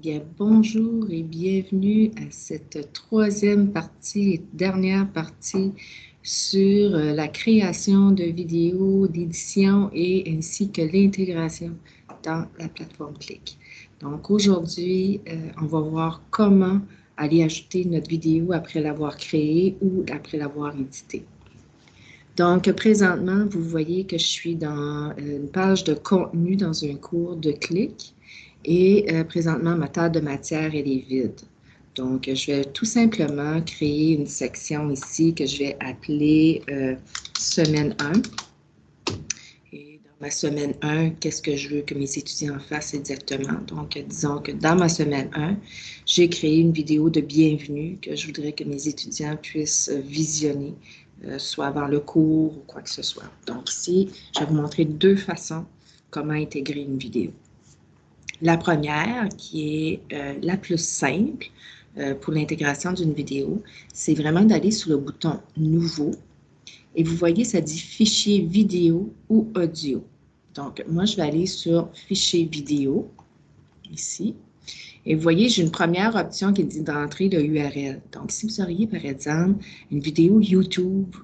Bien, bonjour et bienvenue à cette troisième partie et dernière partie sur la création de vidéos, d'édition et ainsi que l'intégration dans la plateforme Click. Donc aujourd'hui, on va voir comment aller ajouter notre vidéo après l'avoir créée ou après l'avoir éditée. Donc, présentement, vous voyez que je suis dans une page de contenu dans un cours de Click et présentement, ma table de matière, elle est vide. Donc, je vais tout simplement créer une section ici que je vais appeler semaine 1. Et dans ma semaine 1, qu'est-ce que je veux que mes étudiants fassent exactement? Donc, disons que dans ma semaine 1, j'ai créé une vidéo de bienvenue que je voudrais que mes étudiants puissent visionner, soit avant le cours ou quoi que ce soit. Donc ici, je vais vous montrer deux façons comment intégrer une vidéo. La première, qui est la plus simple pour l'intégration d'une vidéo, c'est vraiment d'aller sur le bouton « Nouveau » et vous voyez, ça dit « Fichier vidéo ou audio ». Donc, moi, je vais aller sur « Fichier vidéo » ici. Et vous voyez, j'ai une première option qui dit d'entrer le URL. Donc, si vous auriez, par exemple, une vidéo YouTube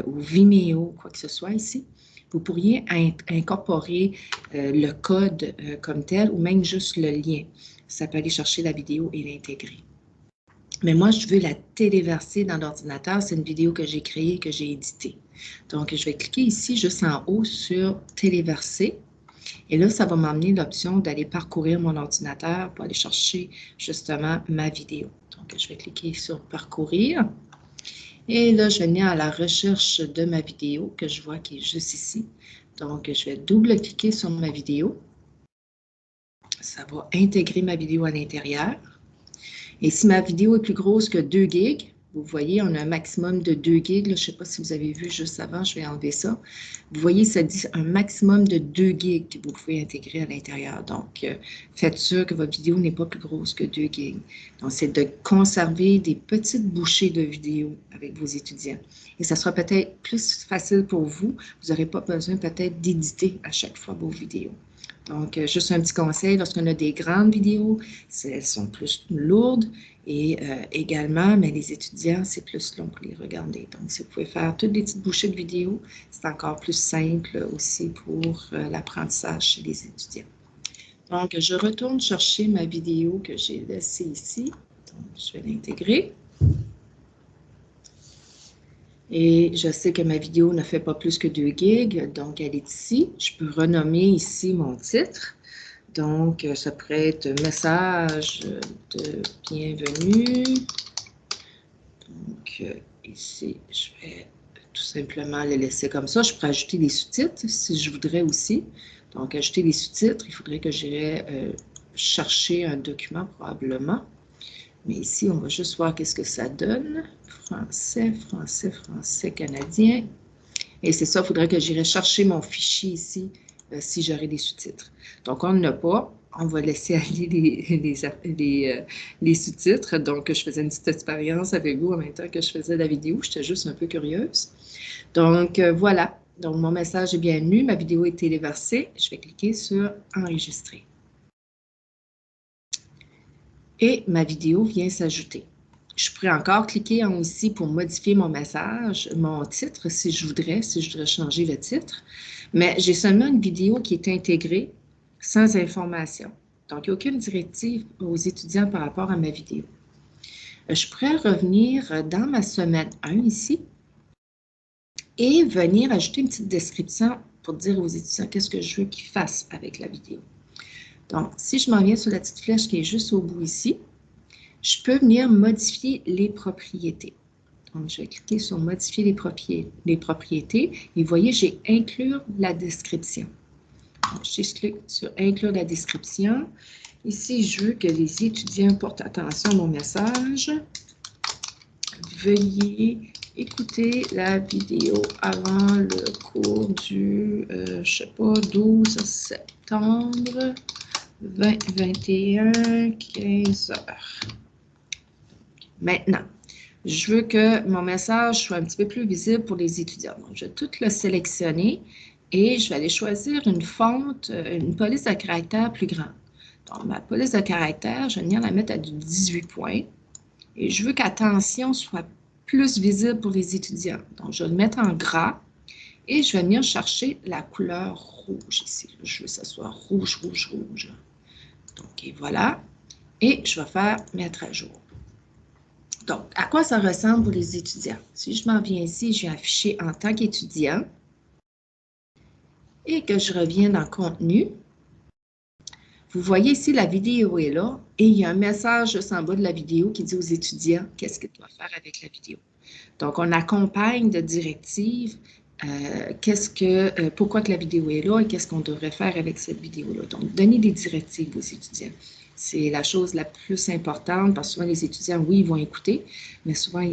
ou Vimeo, quoi que ce soit ici, vous pourriez incorporer le code comme tel ou même juste le lien. Ça peut aller chercher la vidéo et l'intégrer. Mais moi, je veux la téléverser dans l'ordinateur. C'est une vidéo que j'ai créée, que j'ai éditée. Donc, je vais cliquer ici, juste en haut, sur « Téléverser ». Et là, ça va m'emmener l'option d'aller parcourir mon ordinateur pour aller chercher justement ma vidéo. Donc, je vais cliquer sur « Parcourir ». Et là, je vais venir à la recherche de ma vidéo que je vois qui est juste ici. Donc, je vais double-cliquer sur ma vidéo. Ça va intégrer ma vidéo à l'intérieur. Et si ma vidéo est plus grosse que 2 gigs, vous voyez, on a un maximum de 2 gigs. Là, je ne sais pas si vous avez vu juste avant, je vais enlever ça. Vous voyez, ça dit un maximum de 2 gigs que vous pouvez intégrer à l'intérieur. Donc, faites sûr que votre vidéo n'est pas plus grosse que 2 gigs. Donc, c'est de conserver des petites bouchées de vidéos avec vos étudiants. Et ça sera peut-être plus facile pour vous. Vous n'aurez pas besoin peut-être d'éditer à chaque fois vos vidéos. Donc, juste un petit conseil, lorsqu'on a des grandes vidéos, elles sont plus lourdes et également, mais les étudiants, c'est plus long pour les regarder. Donc, si vous pouvez faire toutes les petites bouchées de vidéos, c'est encore plus simple aussi pour l'apprentissage chez les étudiants. Donc, je retourne chercher ma vidéo que j'ai laissée ici. Donc, je vais l'intégrer. Et je sais que ma vidéo ne fait pas plus que 2 gigs, donc elle est ici. Je peux renommer ici mon titre. Donc, ça pourrait être « Message de bienvenue ». Donc, ici, je vais tout simplement le laisser comme ça. Je pourrais ajouter des sous-titres si je voudrais aussi. Donc, ajouter des sous-titres, il faudrait que j'irais chercher un document probablement. Mais ici, on va juste voir qu'est-ce que ça donne. Français, français, français, canadien. Et c'est ça, il faudrait que j'irais chercher mon fichier ici si j'aurais des sous-titres. Donc, on n'a pas. On va laisser aller les sous-titres. Donc, je faisais une petite expérience avec vous en même temps que je faisais la vidéo. J'étais juste un peu curieuse. Donc, voilà. Donc, mon message est bien lu. Ma vidéo est téléversée. Je vais cliquer sur « Enregistrer ». Et ma vidéo vient s'ajouter. Je pourrais encore cliquer en haut ici pour modifier mon message, mon titre, si je voudrais changer le titre. Mais j'ai seulement une vidéo qui est intégrée sans information. Donc, il n'y a aucune directive aux étudiants par rapport à ma vidéo. Je pourrais revenir dans ma semaine 1 ici et venir ajouter une petite description pour dire aux étudiants qu'est-ce que je veux qu'ils fassent avec la vidéo. Donc, si je m'en viens sur la petite flèche qui est juste au bout ici, je peux venir modifier les propriétés. Donc, je vais cliquer sur « Modifier les propriétés » et vous voyez, j'ai « Inclure la description ». Donc, je clique sur « Inclure la description ». Ici, je veux que les étudiants portent attention à mon message. Veuillez écouter la vidéo avant le cours du, je ne sais pas, 12 septembre 2021, 15 heures. Maintenant, je veux que mon message soit un petit peu plus visible pour les étudiants. Donc, je vais tout le sélectionner et je vais aller choisir une fonte, une police de caractère plus grande. Donc, ma police de caractère, je vais venir la mettre à du 18 points. Et je veux qu'attention soit plus visible pour les étudiants. Donc, je vais le mettre en gras et je vais venir chercher la couleur rouge ici. Je veux que ça soit rouge, rouge, rouge. Donc, et voilà. Et je vais faire mettre à jour. Donc, à quoi ça ressemble pour les étudiants? Si je m'en viens ici, je vais afficher en tant qu'étudiant et que je reviens dans Contenu. Vous voyez ici, la vidéo est là et il y a un message juste en bas de la vidéo qui dit aux étudiants qu'est-ce qu'ils doivent faire avec la vidéo. Donc, on accompagne de directives pourquoi que la vidéo est là et qu'est-ce qu'on devrait faire avec cette vidéo-là. Donc, donner des directives aux étudiants. C'est la chose la plus importante parce que souvent les étudiants, oui, ils vont écouter, mais souvent,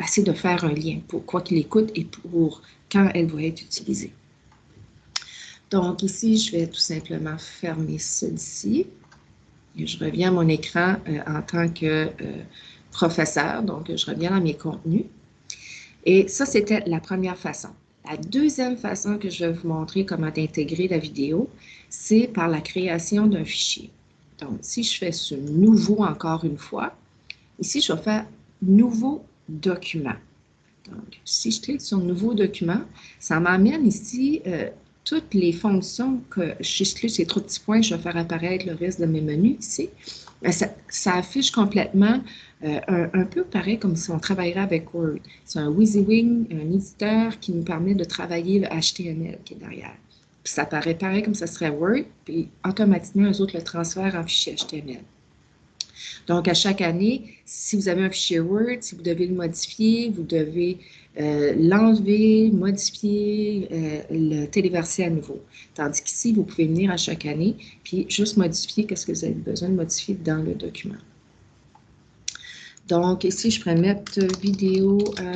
essayer de faire un lien pour quoi qu'ils écoutent et pour quand elle va être utilisée. Donc ici, je vais tout simplement fermer ceci. Et je reviens à mon écran en tant que professeur. Donc, je reviens à mes contenus. Et ça, c'était la première façon. La deuxième façon que je vais vous montrer comment intégrer la vidéo, c'est par la création d'un fichier. Donc, si je fais ce nouveau encore une fois, ici, je vais faire nouveau document. Donc, si je clique sur nouveau document, ça m'amène ici toutes les fonctions que j'exclus ces trois petits points, je vais faire apparaître le reste de mes menus ici. Ça affiche complètement un peu pareil comme si on travaillerait avec Word. C'est un WYSIWYG, un éditeur qui nous permet de travailler le HTML qui est derrière. Puis ça paraît pareil comme ça serait Word, puis automatiquement, eux autres le transfèrent en fichier HTML. Donc, à chaque année, si vous avez un fichier Word, si vous devez le modifier, vous devez l'enlever, modifier, le téléverser à nouveau. Tandis qu'ici, vous pouvez venir à chaque année, puis juste modifier ce que vous avez besoin de modifier dans le document. Donc, ici, je pourrais mettre vidéo à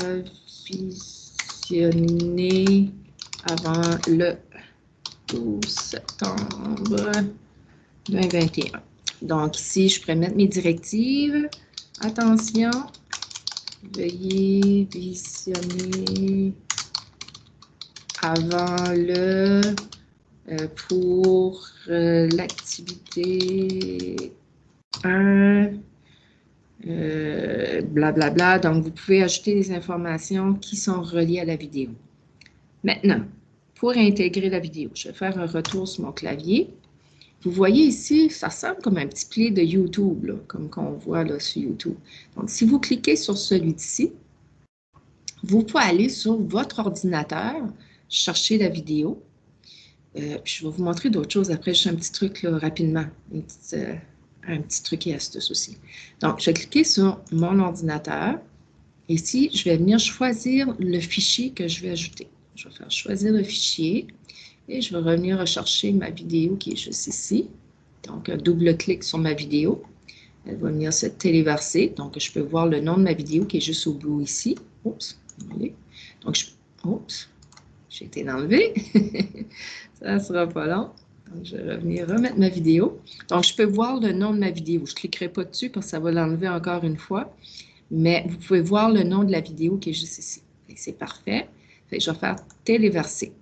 visionner avant le 12 septembre 2021. Donc, ici, je pourrais mettre mes directives. Attention, veuillez visionner avant le pour l'activité 1, blablabla. Donc, vous pouvez ajouter des informations qui sont reliées à la vidéo. Maintenant, pour intégrer la vidéo, je vais faire un retour sur mon clavier. Vous voyez ici, ça ressemble comme un petit play de YouTube, là, comme qu'on voit là, sur YouTube. Donc, si vous cliquez sur celui-ci, vous pouvez aller sur votre ordinateur, chercher la vidéo. Puis je vais vous montrer d'autres choses après, juste un petit truc là, rapidement, un petit truc et astuce aussi. Donc, je vais cliquer sur mon ordinateur. Ici, je vais venir choisir le fichier que je vais ajouter. Je vais faire choisir le fichier. Et je vais revenir rechercher ma vidéo qui est juste ici. Donc, un double-clic sur ma vidéo. Elle va venir se téléverser. Donc, je peux voir le nom de ma vidéo qui est juste au bout ici. Oups, donc, oups, j'ai été enlevée. Ça ne sera pas long. Donc, je vais revenir remettre ma vidéo. Donc, je peux voir le nom de ma vidéo. Je ne cliquerai pas dessus parce que ça va l'enlever encore une fois. Mais vous pouvez voir le nom de la vidéo qui est juste ici. C'est parfait. Je vais faire téléverser.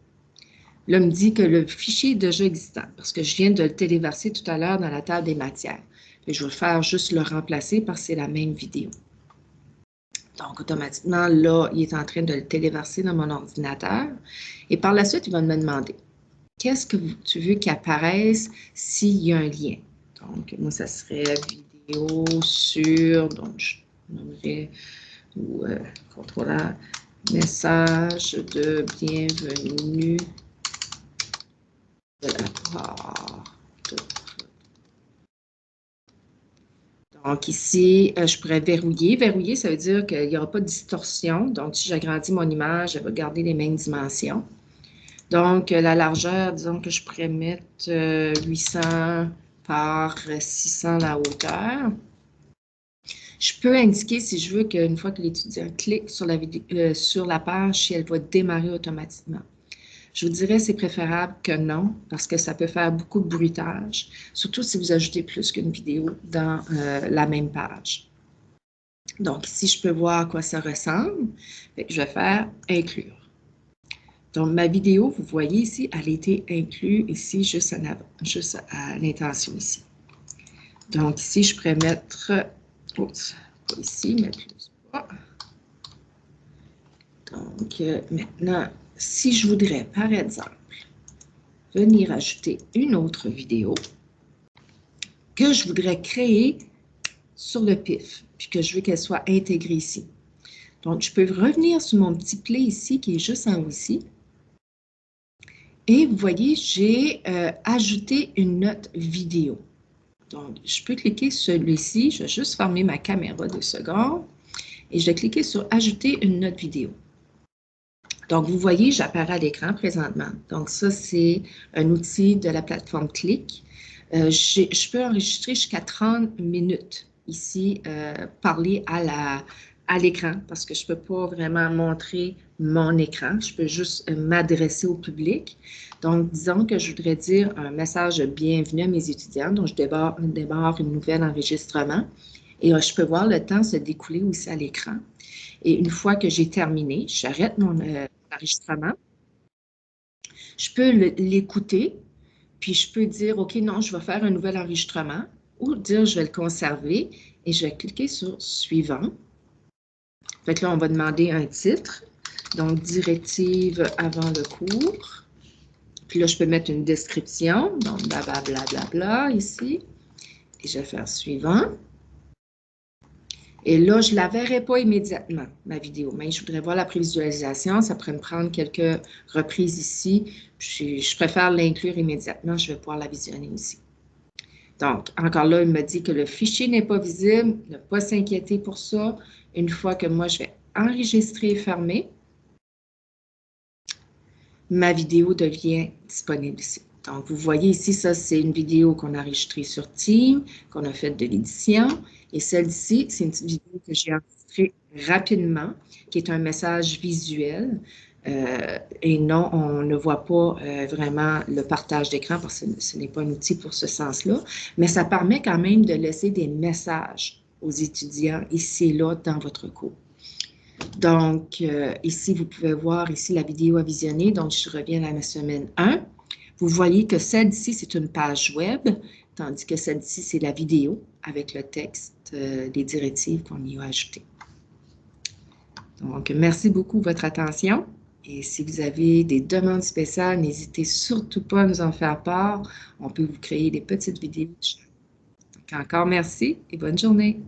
Là, il me dit que le fichier est déjà existant parce que je viens de le téléverser tout à l'heure dans la table des matières. Et je vais faire juste le remplacer parce que c'est la même vidéo. Donc, automatiquement, là, il est en train de le téléverser dans mon ordinateur. Et par la suite, il va me demander qu'est-ce que tu veux qu'il apparaisse s'il y a un lien. Donc, moi, ça serait vidéo sur, donc je nommerais, ou contrôleur, message de bienvenue de la part de... Donc ici, je pourrais verrouiller. Verrouiller, ça veut dire qu'il n'y aura pas de distorsion. Donc, si j'agrandis mon image, elle va garder les mêmes dimensions. Donc, la largeur, disons que je pourrais mettre 800 par 600 la hauteur. Je peux indiquer si je veux qu'une fois que l'étudiant clique sur la page, si elle va démarrer automatiquement. Je vous dirais c'est préférable que non, parce que ça peut faire beaucoup de bruitage, surtout si vous ajoutez plus qu'une vidéo dans la même page. Donc, ici, je peux voir à quoi ça ressemble. Je vais faire « Inclure ». Donc, ma vidéo, vous voyez ici, elle a été inclue ici, juste à l'intention ici. Donc, ici, je pourrais mettre, oups, pas ici, mettre le pas. Donc, maintenant, si je voudrais, par exemple, venir ajouter une autre vidéo que je voudrais créer sur le PIF, puis que je veux qu'elle soit intégrée ici. Donc, je peux revenir sur mon petit play ici, qui est juste en haut ici. Et vous voyez, j'ai ajouté une note vidéo. Donc, je peux cliquer sur celui-ci. Je vais juste fermer ma caméra 2 secondes. Et je vais cliquer sur « Ajouter une note vidéo ». Donc, vous voyez, j'apparais à l'écran présentement. Donc, ça, c'est un outil de la plateforme Click. Je peux enregistrer jusqu'à 30 minutes ici, parler à l'écran, parce que je ne peux pas vraiment montrer mon écran. Je peux juste m'adresser au public. Donc, disons que je voudrais dire un message de bienvenue à mes étudiants. Donc, je démarre une nouvelle enregistrement. Et je peux voir le temps se découler aussi à l'écran. Et une fois que j'ai terminé, j'arrête mon enregistrement. Je peux l'écouter, puis je peux dire, OK, non, je vais faire un nouvel enregistrement, ou dire, je vais le conserver, et je vais cliquer sur « Suivant ». Fait que là, on va demander un titre, donc « Directive avant le cours ». Puis là, je peux mettre une description, donc blablabla, bla, bla, ici, et je vais faire « Suivant ». Et là, je ne la verrai pas immédiatement, ma vidéo, mais je voudrais voir la prévisualisation. Ça pourrait me prendre quelques reprises ici. Je préfère l'inclure immédiatement. Je vais pouvoir la visionner aussi. Donc, encore là, il me dit que le fichier n'est pas visible. Ne pas s'inquiéter pour ça. Une fois que moi, je vais enregistrer et fermer, ma vidéo devient disponible ici. Donc, vous voyez ici, ça, c'est une vidéo qu'on a enregistrée sur Teams, qu'on a faite de l'édition. Et celle-ci, c'est une petite vidéo que j'ai enregistrée rapidement, qui est un message visuel. Et non, on ne voit pas vraiment le partage d'écran parce que ce n'est pas un outil pour ce sens-là. Mais ça permet quand même de laisser des messages aux étudiants ici et là dans votre cours. Donc, ici, vous pouvez voir ici la vidéo à visionner. Donc, je reviens à la semaine 1. Vous voyez que celle-ci, c'est une page web, tandis que celle-ci, c'est la vidéo avec le texte, les directives qu'on y a ajoutées. Donc, merci beaucoup de votre attention. Et si vous avez des demandes spéciales, n'hésitez surtout pas à nous en faire part. On peut vous créer des petites vidéos. Donc, encore merci et bonne journée.